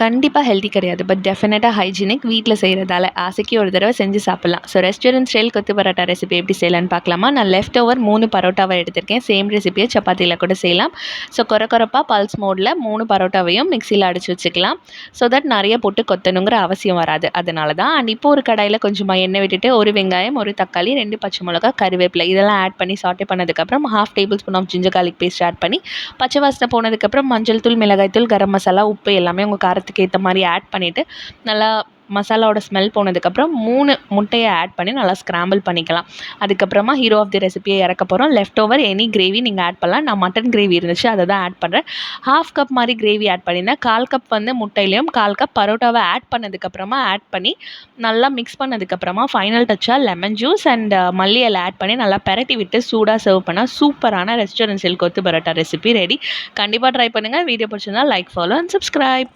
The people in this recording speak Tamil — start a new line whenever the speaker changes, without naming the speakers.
கண்டிப்பா ஹெல்தி கிடையாது. பட் டெஃபினட்டா ஹைஜீனிக். வீட்ல செய்றதால ஆசைக்கு ஒரு தடவ செஞ்சு சாப்பிடலாம். ஸோ ரெஸ்டாரண்ட் ஸ்டைல் கொத்து பரோட்டா ரெசிபி எப்படி செய்யலான்னு பார்க்கலாமா? நான் லெஃப்ட் ஓவர் 3 பரோட்டாவ எடுத்திருக்கேன். சேம் ரெசிபிய சப்பாத்தில கூட செய்யலாம். ஸோ கொரப்பா பல்ஸ் மோட்ல 3 பரோட்டாவையும் மிக்ஸில அடிச்சு வச்சுக்கலாம். ஸோ தட் நெறைய போட்டு கொத்தணுங்கிற அவசியம் வராது. அதனால தான். அண்ட் இப்போ ஒரு கடாயில கொஞ்சமா எண்ணெய் விட்டுட்டு 1 வெங்காயம், 1 தக்காளி, 2 பச்சை மிளகா, கருவேப்பிலை இதெல்லாம் ஆட் பண்ணி சாட்டே பண்ணதுக்கப்புறம் 1/2 tablespoon of ginger garlic paste add பண்ணி பச்சை வாசனை போனதுக்கப்புறம் மஞ்சள் தூள், மிளகாய் தூள், கரம் மசாலா, உப்பு எல்லாமே உங்க காரத்துக்கு ஏத்த மாரி ஆட் பண்ணிட்டு, நல்லா மசாலாவோட ஸ்மெல் போனதுக்கப்புறம் 3 முட்டைய ஆட் பண்ணி நல்லா ஸ்க்ராம்பிள் பண்ணிக்கலாம். அதுக்கப்புறமா ஹீரோ ஆஃப் தி ரெசிபியை இறக்க போகிறோம். லெஃப்ட் ஓவர் எனி கிரேவி நீங்கள் ஆட் பண்ணலாம். நான் மட்டன் கிரேவி இருந்துச்சு அதை தான் ஆட் பண்ணுறேன். 1/2 கப் மாதிரி கிரேவி ஆட் பண்ணியிருந்தேன். 1/4 கப் வந்து முட்டையிலையும் 1/4 கப் பரோட்டாவை ஆட் பண்ணதுக்கப்புறமா ஆட் பண்ணி நல்லா மிக்ஸ் பண்ணதுக்கப்புறமா ஃபைனல் டச்சாக லெமன் ஜூஸ் அண்ட் மல்லி இலை ஆட் பண்ணி நல்லா பெரட்டி விட்டு சூடாக சர்வ் பண்ணால் சூப்பரான ரெஸ்டாரண்ட் ஸ்டைல் கொத்து பரோட்டா ரெசிபி ரெடி. கண்டிப்பாக ட்ரை பண்ணுங்கள். வீடியோ பிடிச்சிருந்தா லைக், ஃபாலோ அண்ட் சப்ஸ்கிரைப்.